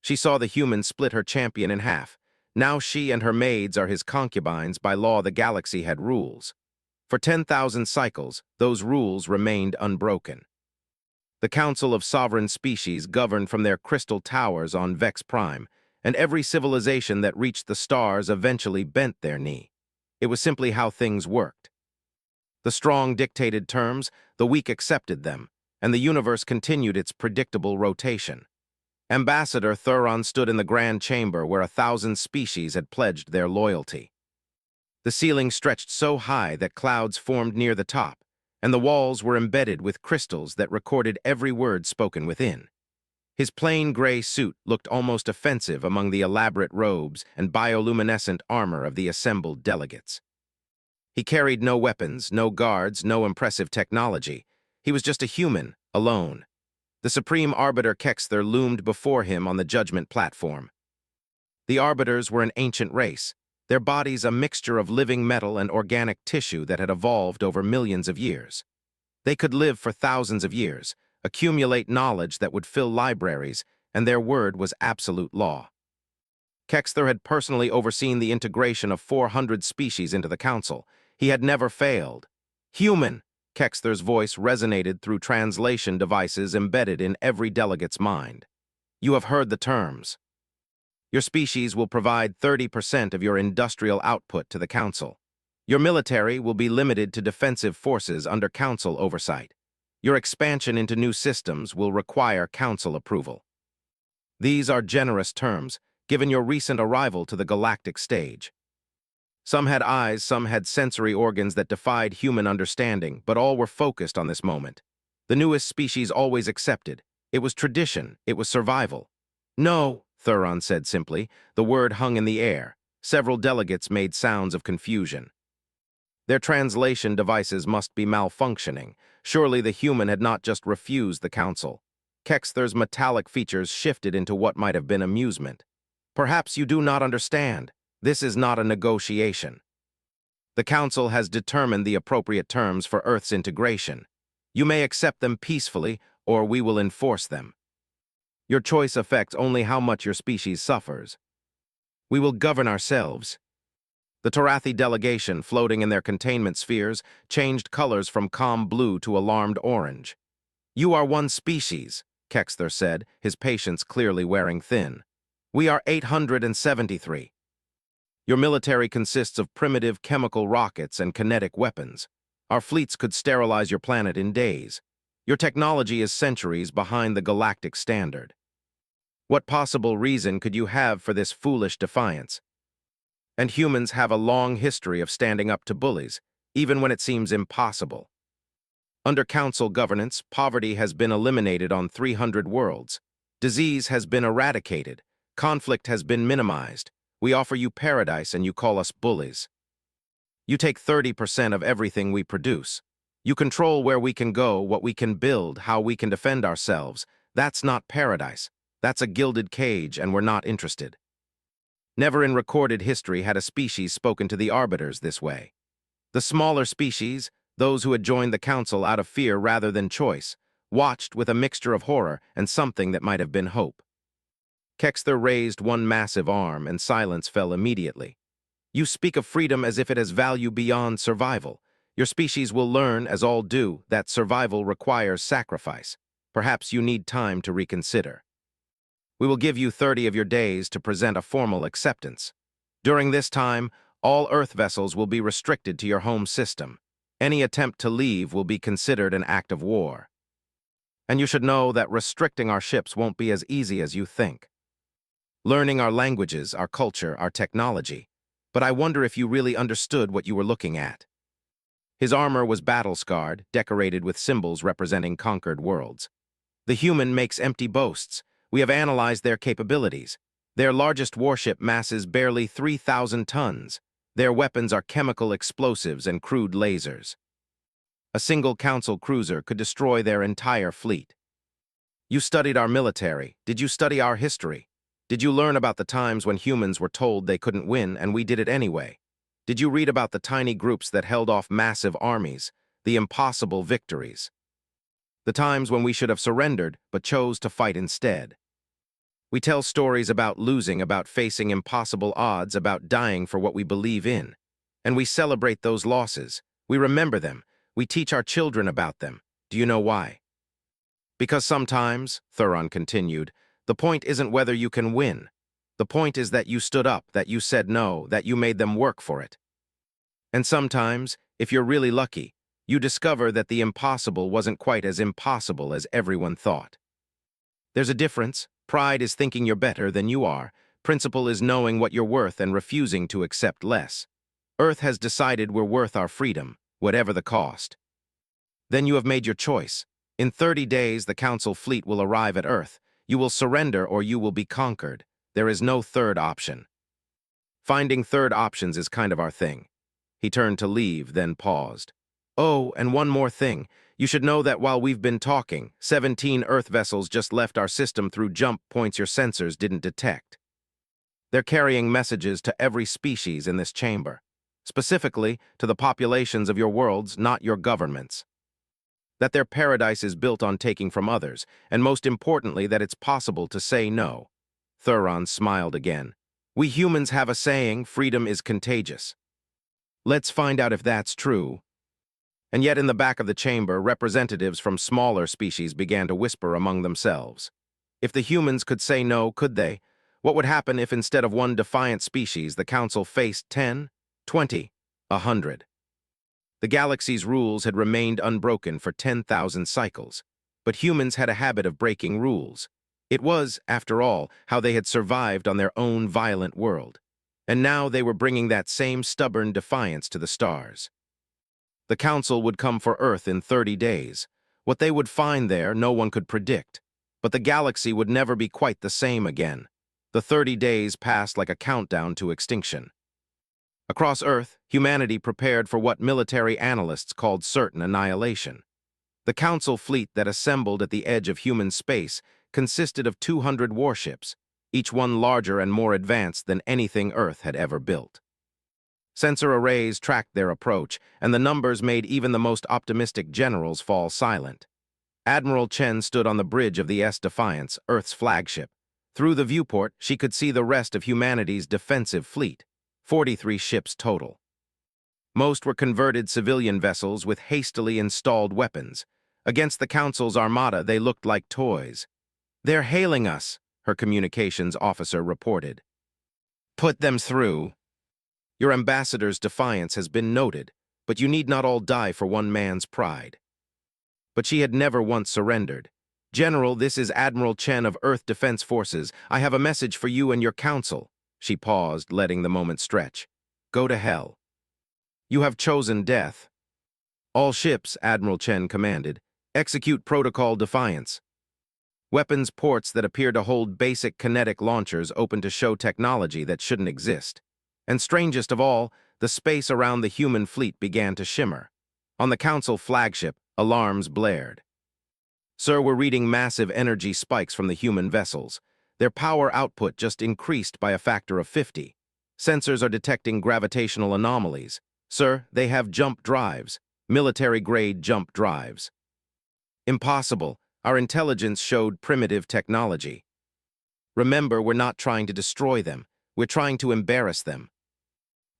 She saw the human split her champion in half. Now she and her maids are his concubines. By law, the galaxy had rules. For 10,000 cycles, those rules remained unbroken. The Council of Sovereign Species governed from their crystal towers on Vex Prime, and every civilization that reached the stars eventually bent their knee. It was simply how things worked. The strong dictated terms, the weak accepted them, and the universe continued its predictable rotation. Ambassador Thuron stood in the grand chamber where 1,000 species had pledged their loyalty. The ceiling stretched so high that clouds formed near the top, and the walls were embedded with crystals that recorded every word spoken within. His plain gray suit looked almost offensive among the elaborate robes and bioluminescent armor of the assembled delegates. He carried no weapons, no guards, no impressive technology. He was just a human, alone. The Supreme Arbiter Kexther loomed before him on the judgment platform. The Arbiters were an ancient race, their bodies a mixture of living metal and organic tissue that had evolved over millions of years. They could live for thousands of years, accumulate knowledge that would fill libraries, and their word was absolute law. Kexther had personally overseen the integration of 400 species into the Council. He had never failed. Human! Kexther's voice resonated through translation devices embedded in every delegate's mind. You have heard the terms. Your species will provide 30% of your industrial output to the Council. Your military will be limited to defensive forces under Council oversight. Your expansion into new systems will require Council approval. These are generous terms, given your recent arrival to the galactic stage. Some had eyes, some had sensory organs that defied human understanding, but all were focused on this moment. The newest species always accepted. It was tradition, it was survival. No, Thuron said simply. The word hung in the air. Several delegates made sounds of confusion. Their translation devices must be malfunctioning. Surely the human had not just refused the Council. Kexther's metallic features shifted into what might have been amusement. Perhaps you do not understand. This is not a negotiation. The Council has determined the appropriate terms for Earth's integration. You may accept them peacefully, or we will enforce them. Your choice affects only how much your species suffers. We will govern ourselves. The Torathi delegation, floating in their containment spheres, changed colors from calm blue to alarmed orange. You are one species, Kexther said, his patience clearly wearing thin. We are 873. Your military consists of primitive chemical rockets and kinetic weapons. Our fleets could sterilize your planet in days. Your technology is centuries behind the galactic standard. What possible reason could you have for this foolish defiance? And humans have a long history of standing up to bullies, even when it seems impossible. Under Council governance, poverty has been eliminated on 300 worlds. Disease has been eradicated. Conflict has been minimized. We offer you paradise and you call us bullies. You take 30% of everything we produce. You control where we can go, what we can build, how we can defend ourselves. That's not paradise. That's a gilded cage, and we're not interested. Never in recorded history had a species spoken to the Arbiters this way. The smaller species, those who had joined the Council out of fear rather than choice, watched with a mixture of horror and something that might have been hope. Kexther raised one massive arm, and silence fell immediately. You speak of freedom as if it has value beyond survival. Your species will learn, as all do, that survival requires sacrifice. Perhaps you need time to reconsider. We will give you 30 of your days to present a formal acceptance. During this time, all Earth vessels will be restricted to your home system. Any attempt to leave will be considered an act of war. And you should know that restricting our ships won't be as easy as you think. Learning our languages, our culture, our technology. But I wonder if you really understood what you were looking at. His armor was battle-scarred, decorated with symbols representing conquered worlds. The human makes empty boasts. We have analyzed their capabilities. Their largest warship masses barely 3,000 tons. Their weapons are chemical explosives and crude lasers. A single Council cruiser could destroy their entire fleet. You studied our military. Did you study our history? Did you learn about the times when humans were told they couldn't win and we did it anyway? Did you read about the tiny groups that held off massive armies, the impossible victories? The times when we should have surrendered but chose to fight instead? We tell stories about losing, about facing impossible odds, about dying for what we believe in. And we celebrate those losses. We remember them. We teach our children about them. Do you know why? Because sometimes, Thuron continued, the point isn't whether you can win. The point is that you stood up, that you said no, that you made them work for it. And sometimes, if you're really lucky, you discover that the impossible wasn't quite as impossible as everyone thought. There's a difference. Pride is thinking you're better than you are. Principle is knowing what you're worth and refusing to accept less. Earth has decided we're worth our freedom, whatever the cost. Then you have made your choice. In 30 days, the Council fleet will arrive at Earth. You will surrender or you will be conquered. There is no third option. Finding third options is kind of our thing. He turned to leave, then paused. Oh, and one more thing. You should know that while we've been talking, 17 Earth vessels just left our system through jump points your sensors didn't detect. They're carrying messages to every species in this chamber. Specifically, to the populations of your worlds, not your governments. That their paradise is built on taking from others, and most importantly, that it's possible to say no. Thuron smiled again. We humans have a saying, freedom is contagious. Let's find out if that's true. And yet in the back of the chamber, representatives from smaller species began to whisper among themselves. If the humans could say no, could they? What would happen if instead of one defiant species, the Council faced 10, 20, 100? The galaxy's rules had remained unbroken for 10,000 cycles, but humans had a habit of breaking rules. It was, after all, how they had survived on their own violent world. And now they were bringing that same stubborn defiance to the stars. The Council would come for Earth in 30 days. What they would find there, no one could predict. But the galaxy would never be quite the same again. The 30 days passed like a countdown to extinction. Across Earth, humanity prepared for what military analysts called certain annihilation. The Council fleet that assembled at the edge of human space consisted of 200 warships, each one larger and more advanced than anything Earth had ever built. Sensor arrays tracked their approach, and the numbers made even the most optimistic generals fall silent. Admiral Chen stood on the bridge of the S-Defiance, Earth's flagship. Through the viewport, she could see the rest of humanity's defensive fleet, 43 ships total. Most were converted civilian vessels with hastily installed weapons. Against the Council's armada, they looked like toys. They're hailing us, her communications officer reported. Put them through. Your ambassador's defiance has been noted, but you need not all die for one man's pride. But she had never once surrendered. General, this is Admiral Chen of Earth Defense Forces. I have a message for you and your council. She paused, letting the moment stretch. Go to hell. You have chosen death. All ships, Admiral Chen commanded, execute Protocol Defiance. Weapons ports that appear to hold basic kinetic launchers open to show technology that shouldn't exist. And strangest of all, the space around the human fleet began to shimmer. On the Council flagship, alarms blared. Sir, we're reading massive energy spikes from the human vessels. Their power output just increased by a factor of 50. Sensors are detecting gravitational anomalies. Sir, they have jump drives, military-grade jump drives. Impossible. Our intelligence showed primitive technology. Remember, we're not trying to destroy them. We're trying to embarrass them.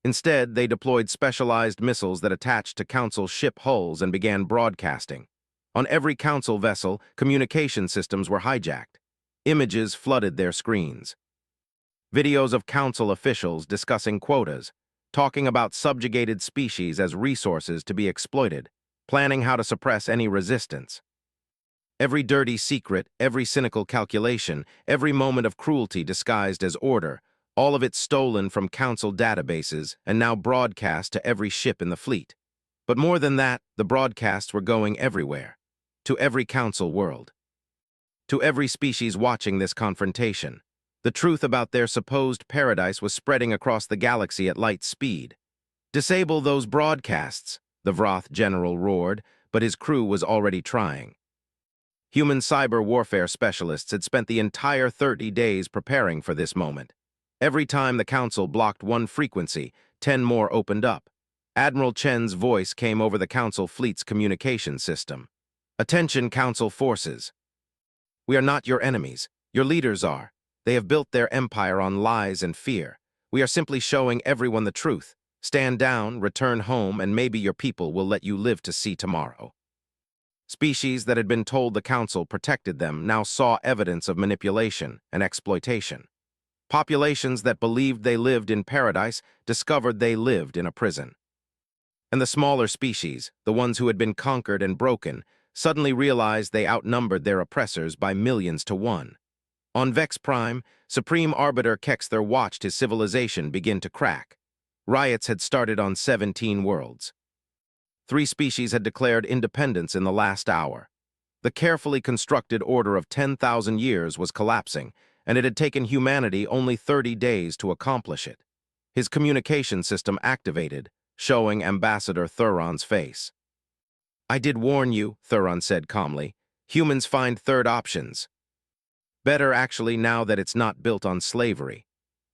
Instead, they deployed specialized missiles that attached to Council ship hulls and began broadcasting. On every Council vessel, communication systems were hijacked. Images flooded their screens. Videos of Council officials discussing quotas, talking about subjugated species as resources to be exploited, planning how to suppress any resistance. Every dirty secret, every cynical calculation, every moment of cruelty disguised as order, all of it stolen from Council databases and now broadcast to every ship in the fleet. But more than that, the broadcasts were going everywhere, to every Council world. To every species watching this confrontation. The truth about their supposed paradise was spreading across the galaxy at light speed. Disable those broadcasts, the Vroth general roared, but his crew was already trying. Human cyber warfare specialists had spent the entire 30 days preparing for this moment. Every time the Council blocked one frequency, 10 more opened up. Admiral Chen's voice came over the Council fleet's communication system. Attention, Council forces. We are not your enemies. Your leaders are. They have built their empire on lies and fear. We are simply showing everyone the truth. Stand down, return home, and maybe your people will let you live to see tomorrow. Species that had been told the council protected them now saw evidence of manipulation and exploitation. Populations that believed they lived in paradise discovered they lived in a prison. And the smaller species, the ones who had been conquered and broken, suddenly realized they outnumbered their oppressors by millions to one. On Vex Prime, Supreme Arbiter Kexther watched his civilization begin to crack. Riots had started on 17 worlds. 3 species had declared independence in the last hour. The carefully constructed order of 10,000 years was collapsing, and it had taken humanity only 30 days to accomplish it. His communication system activated, showing Ambassador Thuron's face. "I did warn you," Thuron said calmly. "Humans find third options. Better, actually, now that it's not built on slavery."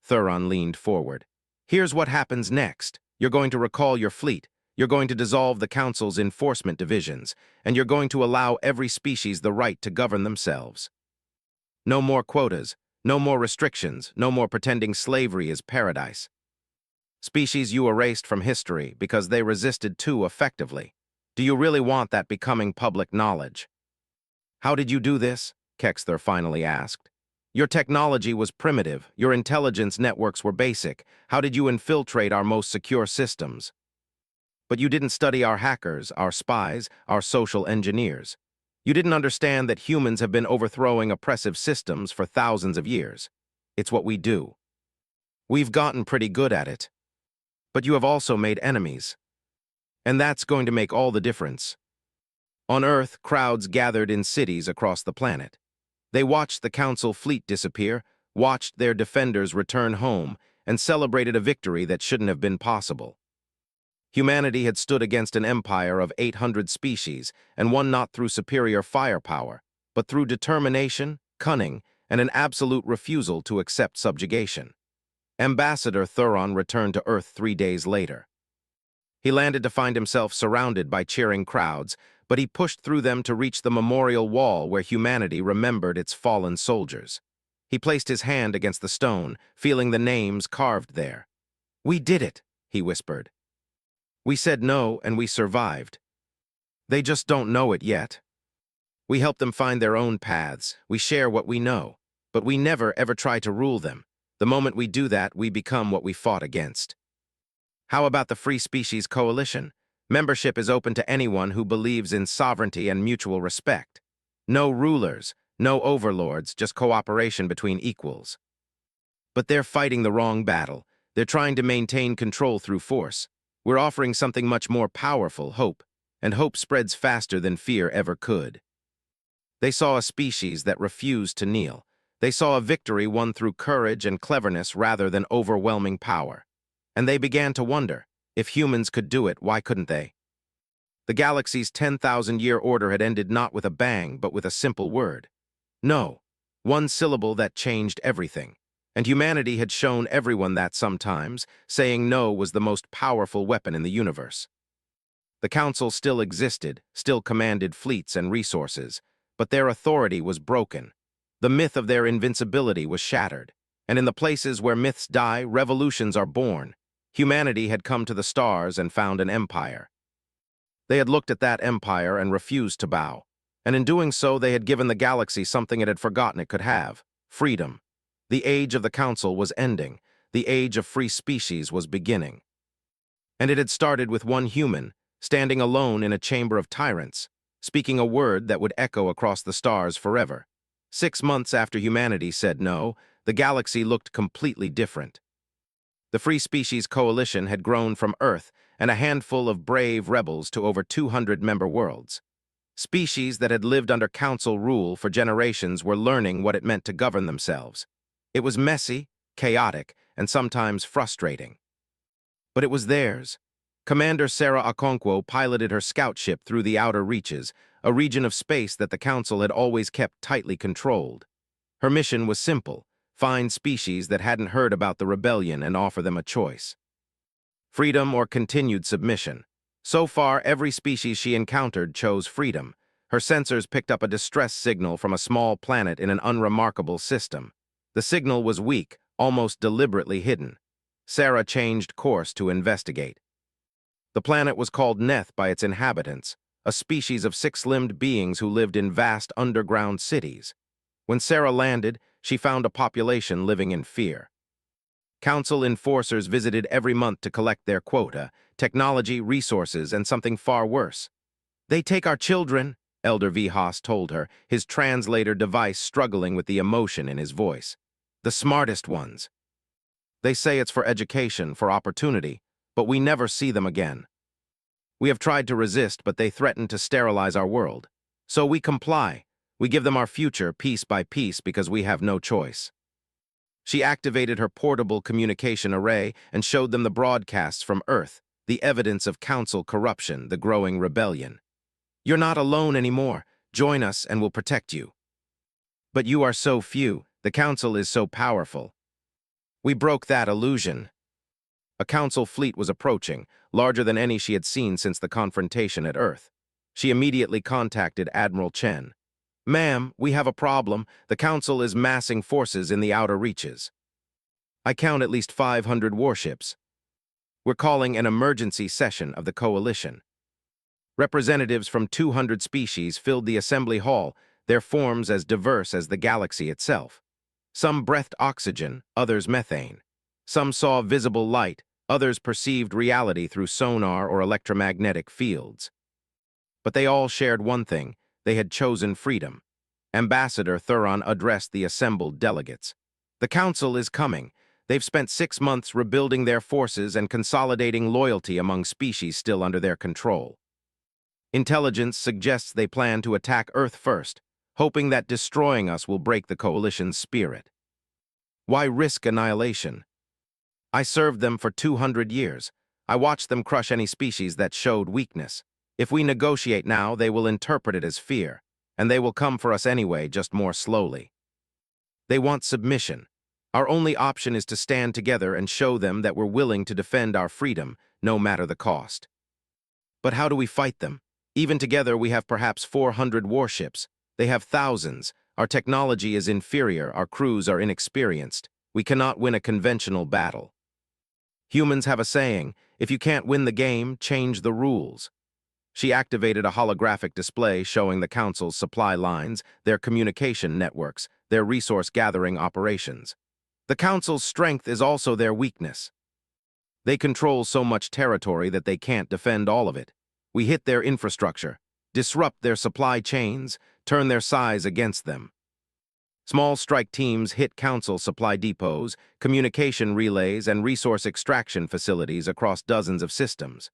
Thuron leaned forward. "Here's what happens next. You're going to recall your fleet. You're going to dissolve the Council's enforcement divisions, and you're going to allow every species the right to govern themselves. No more quotas, no more restrictions, no more pretending slavery is paradise. Species you erased from history because they resisted too effectively. Do you really want that becoming public knowledge?" "How did you do this?" Kexther finally asked. "Your technology was primitive, your intelligence networks were basic. How did you infiltrate our most secure systems? But you didn't study our hackers, our spies, our social engineers. You didn't understand that humans have been overthrowing oppressive systems for thousands of years. It's what we do. We've gotten pretty good at it. But you have also made enemies. And that's going to make all the difference." On Earth, crowds gathered in cities across the planet. They watched the Council fleet disappear, watched their defenders return home, and celebrated a victory that shouldn't have been possible. Humanity had stood against an empire of 800 species, and won not through superior firepower, but through determination, cunning, and an absolute refusal to accept subjugation. Ambassador Thuron returned to Earth 3 days later. He landed to find himself surrounded by cheering crowds, but he pushed through them to reach the memorial wall where humanity remembered its fallen soldiers. He placed his hand against the stone, feeling the names carved there. "We did it," he whispered. "We said no, and we survived. They just don't know it yet. We help them find their own paths. We share what we know. But we never, ever try to rule them. The moment we do that, we become what we fought against." "How about the Free Species Coalition? Membership is open to anyone who believes in sovereignty and mutual respect. No rulers, no overlords, just cooperation between equals." "But they're fighting the wrong battle. They're trying to maintain control through force. We're offering something much more powerful, hope, and hope spreads faster than fear ever could." They saw a species that refused to kneel. They saw a victory won through courage and cleverness rather than overwhelming power. And they began to wonder, if humans could do it, why couldn't they? The galaxy's 10,000-year order had ended not with a bang, but with a simple word. No. One syllable that changed everything. And humanity had shown everyone that sometimes, saying no was the most powerful weapon in the universe. The Council still existed, still commanded fleets and resources, but their authority was broken. The myth of their invincibility was shattered. And in the places where myths die, revolutions are born. Humanity had come to the stars and found an empire. They had looked at that empire and refused to bow. And in doing so, they had given the galaxy something it had forgotten it could have: freedom. The age of the Council was ending. The age of free species was beginning. And it had started with one human, standing alone in a chamber of tyrants, speaking a word that would echo across the stars forever. 6 months after humanity said no, the galaxy looked completely different. The Free Species Coalition had grown from Earth and a handful of brave rebels to over 200 member worlds. Species that had lived under Council rule for generations were learning what it meant to govern themselves. It was messy, chaotic, and sometimes frustrating. But it was theirs. Commander Sarah Okonkwo piloted her scout ship through the outer reaches, a region of space that the Council had always kept tightly controlled. Her mission was simple: find species that hadn't heard about the rebellion and offer them a choice. Freedom or continued submission. So far, every species she encountered chose freedom. Her sensors picked up a distress signal from a small planet in an unremarkable system. The signal was weak, almost deliberately hidden. Sarah changed course to investigate. The planet was called Neth by its inhabitants, a species of six-limbed beings who lived in vast underground cities. When Sarah landed, she found a population living in fear. Council enforcers visited every month to collect their quota, technology, resources, and something far worse. "They take our children," Elder Vihas told her, his translator device struggling with the emotion in his voice. "The smartest ones. They say it's for education, for opportunity, but we never see them again. We have tried to resist, but they threaten to sterilize our world. So we comply. We give them our future piece by piece because we have no choice." She activated her portable communication array and showed them the broadcasts from Earth, the evidence of council corruption, the growing rebellion. "You're not alone anymore. Join us and we'll protect you." "But you are so few. The council is so powerful." "We broke that illusion." A council fleet was approaching, larger than any she had seen since the confrontation at Earth. She immediately contacted Admiral Chen. "Ma'am, we have a problem. The council is massing forces in the outer reaches. I count at least 500 warships. We're calling an emergency session of the coalition." Representatives from 200 species filled the assembly hall, their forms as diverse as the galaxy itself. Some breathed oxygen, others methane. Some saw visible light, others perceived reality through sonar or electromagnetic fields. But they all shared one thing: they had chosen freedom. Ambassador Thuron addressed the assembled delegates. "The council is coming. They've spent 6 months rebuilding their forces and consolidating loyalty among species still under their control. Intelligence suggests they plan to attack Earth first, hoping that destroying us will break the coalition's spirit. Why risk annihilation? I served them for 200 years. I watched them crush any species that showed weakness. If we negotiate now, they will interpret it as fear, and they will come for us anyway, just more slowly. They want submission. Our only option is to stand together and show them that we're willing to defend our freedom, no matter the cost." "But how do we fight them? Even together, we have perhaps 400 warships. They have thousands. Our technology is inferior, our crews are inexperienced. We cannot win a conventional battle. Humans have a saying: if you can't win the game, change the rules." She activated a holographic display showing the Council's supply lines, their communication networks, their resource-gathering operations. The Council's strength is also their weakness. They control so much territory that they can't defend all of it. We hit their infrastructure, disrupt their supply chains, turn their size against them. Small strike teams hit Council supply depots, communication relays, and resource extraction facilities across dozens of systems.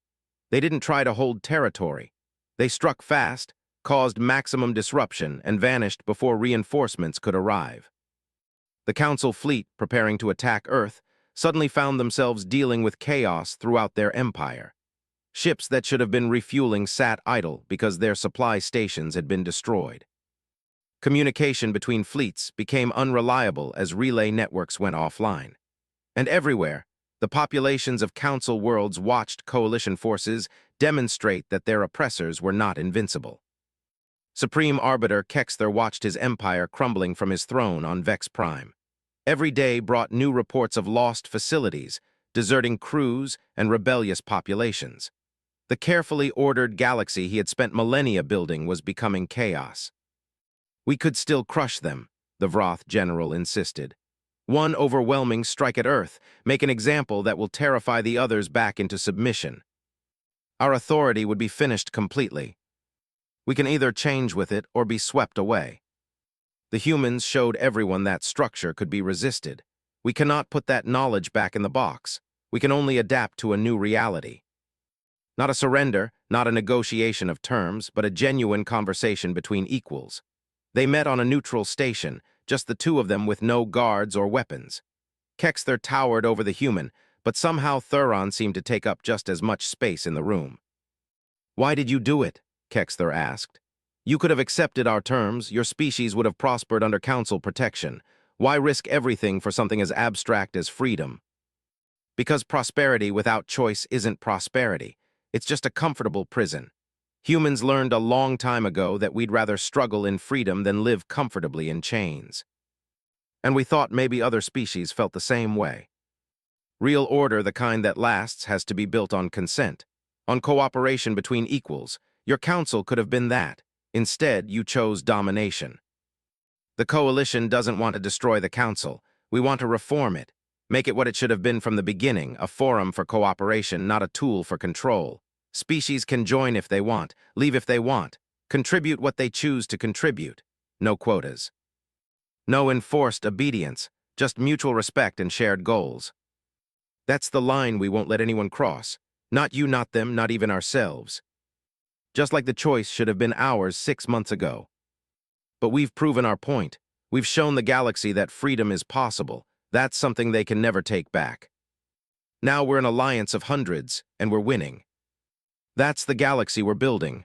They didn't try to hold territory. They struck fast, caused maximum disruption, and vanished before reinforcements could arrive. The Council fleet, preparing to attack Earth, suddenly found themselves dealing with chaos throughout their empire. Ships that should have been refueling sat idle because their supply stations had been destroyed. Communication between fleets became unreliable as relay networks went offline. And everywhere, the populations of Council worlds watched coalition forces demonstrate that their oppressors were not invincible. Supreme Arbiter Kexther watched his empire crumbling from his throne on Vex Prime. Every day brought new reports of lost facilities, deserting crews, and rebellious populations. The carefully ordered galaxy he had spent millennia building was becoming chaos. "We could still crush them," the Vroth general insisted. "One overwhelming strike at Earth, make an example that will terrify the others back into submission. Our authority would be finished completely. We can either change with it or be swept away." The humans showed everyone that structure could be resisted. We cannot put that knowledge back in the box. We can only adapt to a new reality. Not a surrender, not a negotiation of terms, but a genuine conversation between equals. They met on a neutral station, just the two of them with no guards or weapons. Kexther towered over the human, but somehow Thuron seemed to take up just as much space in the room. "Why did you do it?" Kexther asked. "You could have accepted our terms, your species would have prospered under Council protection. Why risk everything for something as abstract as freedom?" "Because prosperity without choice isn't prosperity. It's just a comfortable prison. Humans learned a long time ago that we'd rather struggle in freedom than live comfortably in chains." and we thought maybe other species felt the same way. Real order, the kind that lasts, has to be built on consent, on cooperation between equals. Your council could have been that. Instead, you chose domination. The coalition doesn't want to destroy the council. We want to reform it, make it what it should have been from the beginning, a forum for cooperation, not a tool for control. Species can join if they want, leave if they want, contribute what they choose to contribute. No quotas. No enforced obedience, just mutual respect and shared goals. That's the line we won't let anyone cross. Not you, not them, not even ourselves. Just like the choice should have been ours 6 months ago. But we've proven our point. We've shown the galaxy that freedom is possible. That's something they can never take back. Now we're an alliance of hundreds, and we're winning. That's the galaxy we're building.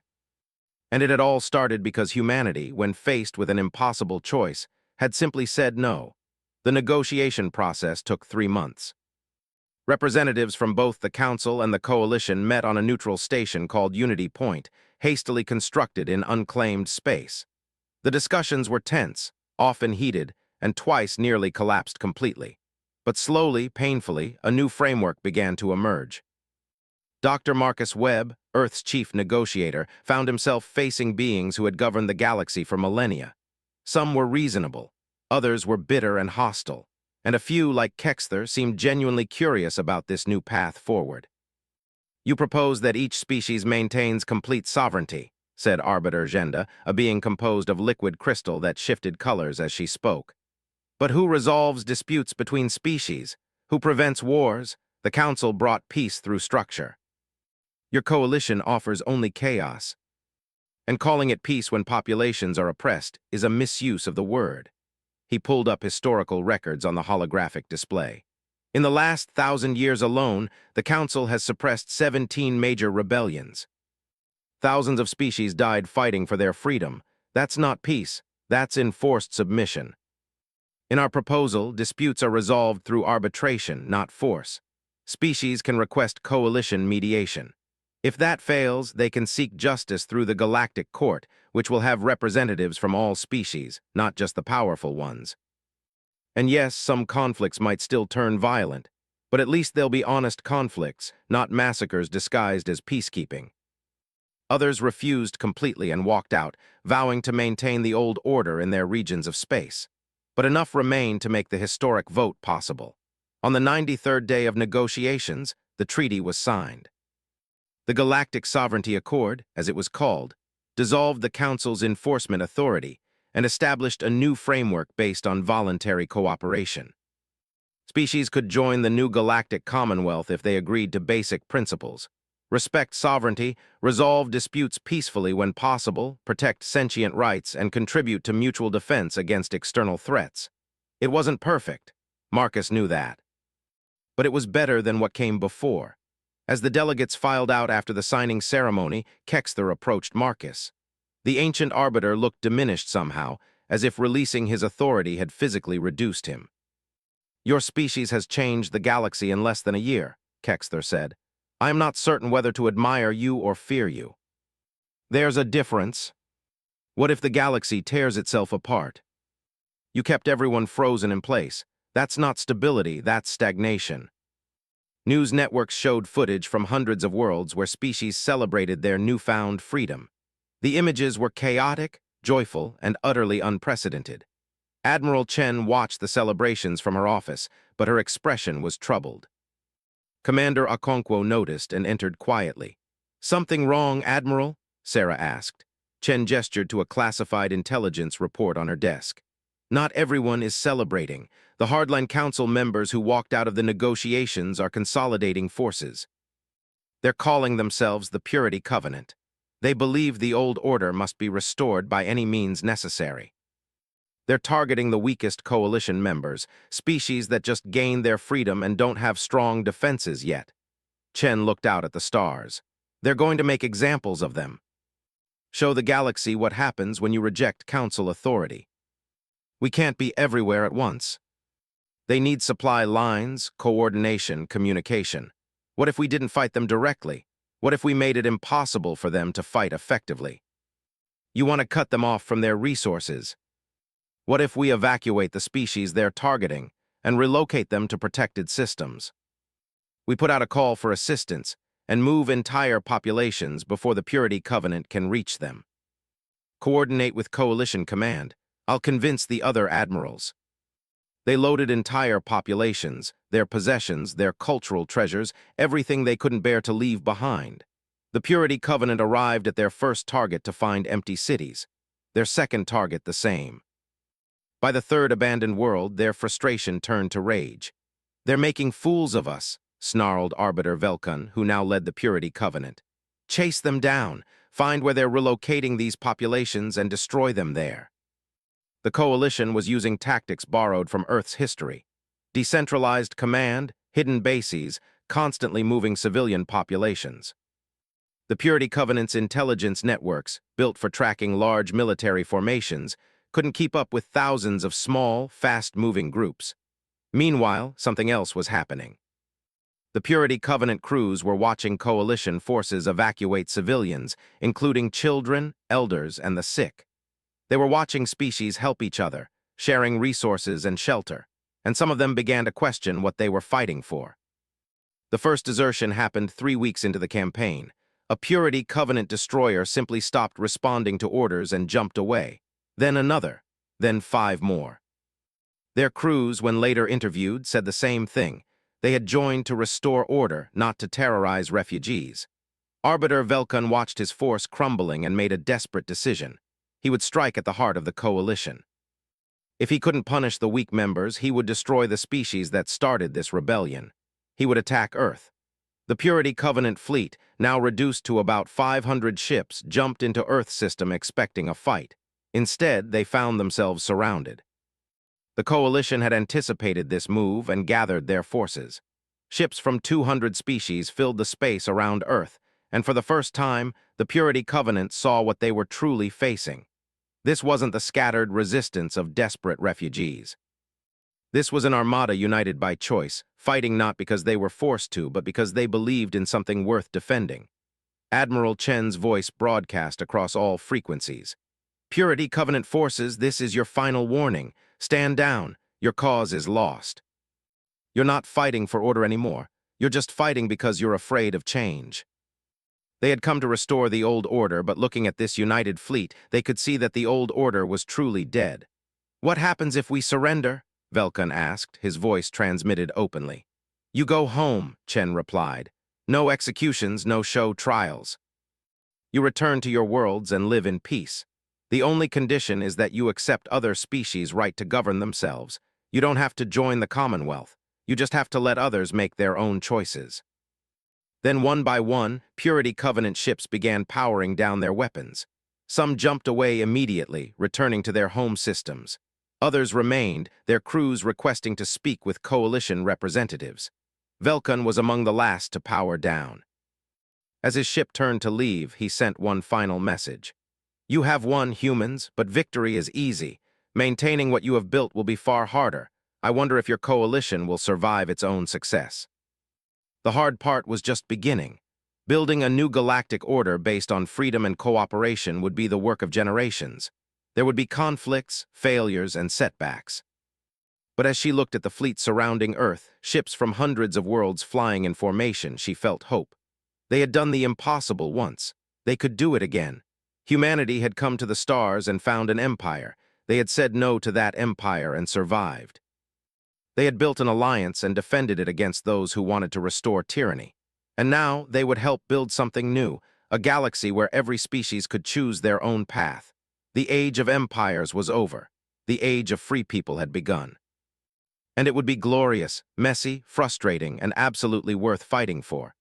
And it had all started because humanity, when faced with an impossible choice, had simply said no. The negotiation process took 3 months. Representatives from both the Council and the Coalition met on a neutral station called Unity Point, hastily constructed in unclaimed space. The discussions were tense, often heated, and twice nearly collapsed completely. But slowly, painfully, a new framework began to emerge. Dr. Marcus Webb, Earth's chief negotiator, found himself facing beings who had governed the galaxy for millennia. Some were reasonable, others were bitter and hostile, and a few, like Kexther, seemed genuinely curious about this new path forward. You propose that each species maintains complete sovereignty, said Arbiter Genda, a being composed of liquid crystal that shifted colors as she spoke. But who resolves disputes between species? Who prevents wars? The Council brought peace through structure. Your coalition offers only chaos. And calling it peace when populations are oppressed is a misuse of the word. He pulled up historical records on the holographic display. In the last 1,000 years alone, the Council has suppressed 17 major rebellions. Thousands of species died fighting for their freedom. That's not peace, that's enforced submission. In our proposal, disputes are resolved through arbitration, not force. Species can request coalition mediation. If that fails, they can seek justice through the Galactic Court, which will have representatives from all species, not just the powerful ones. And yes, some conflicts might still turn violent, but at least they'll be honest conflicts, not massacres disguised as peacekeeping. Others refused completely and walked out, vowing to maintain the old order in their regions of space. But enough remained to make the historic vote possible. On the 93rd day of negotiations, the treaty was signed. The Galactic Sovereignty Accord, as it was called, dissolved the Council's enforcement authority and established a new framework based on voluntary cooperation. Species could join the new Galactic Commonwealth if they agreed to basic principles: respect sovereignty, resolve disputes peacefully when possible, protect sentient rights, and contribute to mutual defense against external threats. It wasn't perfect. Marcus knew that. But it was better than what came before. As the delegates filed out after the signing ceremony, Kexther approached Marcus. The ancient arbiter looked diminished somehow, as if releasing his authority had physically reduced him. Your species has changed the galaxy in less than a year, Kexther said. I am not certain whether to admire you or fear you. There's a difference. What if the galaxy tears itself apart? You kept everyone frozen in place. That's not stability, that's stagnation. News networks showed footage from hundreds of worlds where species celebrated their newfound freedom. The images were chaotic, joyful, and utterly unprecedented. Admiral Chen watched the celebrations from her office, but her expression was troubled. Commander Okonkwo noticed and entered quietly. Something wrong, Admiral? Sarah asked. Chen gestured to a classified intelligence report on her desk. Not everyone is celebrating. The Hardline Council members who walked out of the negotiations are consolidating forces. They're calling themselves the Purity Covenant. They believe the old order must be restored by any means necessary. They're targeting the weakest coalition members, species that just gained their freedom and don't have strong defenses yet. Chen looked out at the stars. They're going to make examples of them. Show the galaxy what happens when you reject council authority. We can't be everywhere at once. They need supply lines, coordination, communication. What if we didn't fight them directly? What if we made it impossible for them to fight effectively? You want to cut them off from their resources. What if we evacuate the species they're targeting and relocate them to protected systems? We put out a call for assistance and move entire populations before the Purity Covenant can reach them. Coordinate with Coalition Command. I'll convince the other admirals. They loaded entire populations, their possessions, their cultural treasures, everything they couldn't bear to leave behind. The Purity Covenant arrived at their first target to find empty cities, their second target the same. By the third abandoned world, their frustration turned to rage. "They're making fools of us," snarled Arbiter Velkan, who now led the Purity Covenant. "Chase them down, find where they're relocating these populations and destroy them there." The Coalition was using tactics borrowed from Earth's history. Decentralized command, hidden bases, constantly moving civilian populations. The Purity Covenant's intelligence networks, built for tracking large military formations, couldn't keep up with thousands of small, fast-moving groups. Meanwhile, something else was happening. The Purity Covenant crews were watching Coalition forces evacuate civilians, including children, elders, and the sick. They were watching species help each other, sharing resources and shelter, and some of them began to question what they were fighting for. The first desertion happened 3 weeks into the campaign. A Purity Covenant destroyer simply stopped responding to orders and jumped away. Then another, then 5 more. Their crews, when later interviewed, said the same thing. They had joined to restore order, not to terrorize refugees. Arbiter Velkan watched his force crumbling and made a desperate decision. He would strike at the heart of the Coalition. If he couldn't punish the weak members, he would destroy the species that started this rebellion. He would attack Earth. The Purity Covenant fleet, now reduced to about 500 ships, jumped into Earth's system expecting a fight. Instead, they found themselves surrounded. The Coalition had anticipated this move and gathered their forces. Ships from 200 species filled the space around Earth, and for the first time, the Purity Covenant saw what they were truly facing. This wasn't the scattered resistance of desperate refugees. This was an armada united by choice, fighting not because they were forced to, but because they believed in something worth defending. Admiral Chen's voice broadcast across all frequencies. "Purity Covenant forces, this is your final warning. Stand down. Your cause is lost. You're not fighting for order anymore. You're just fighting because you're afraid of change." They had come to restore the old order, but looking at this united fleet, they could see that the old order was truly dead. "What happens if we surrender?" Velkan asked, his voice transmitted openly. "You go home," Chen replied. "No executions, no show trials. You return to your worlds and live in peace. The only condition is that you accept other species' right to govern themselves. You don't have to join the Commonwealth. You just have to let others make their own choices." Then one by one, Purity Covenant ships began powering down their weapons. Some jumped away immediately, returning to their home systems. Others remained, their crews requesting to speak with Coalition representatives. Velkan was among the last to power down. As his ship turned to leave, he sent one final message. "You have won, humans, but victory is easy. Maintaining what you have built will be far harder. I wonder if your Coalition will survive its own success." The hard part was just beginning. Building a new galactic order based on freedom and cooperation would be the work of generations. There would be conflicts, failures, and setbacks. But as she looked at the fleet surrounding Earth, ships from hundreds of worlds flying in formation, she felt hope. They had done the impossible once. They could do it again. Humanity had come to the stars and found an empire. They had said no to that empire and survived. They had built an alliance and defended it against those who wanted to restore tyranny. And now they would help build something new, a galaxy where every species could choose their own path. The age of empires was over. The age of free people had begun. And it would be glorious, messy, frustrating, and absolutely worth fighting for.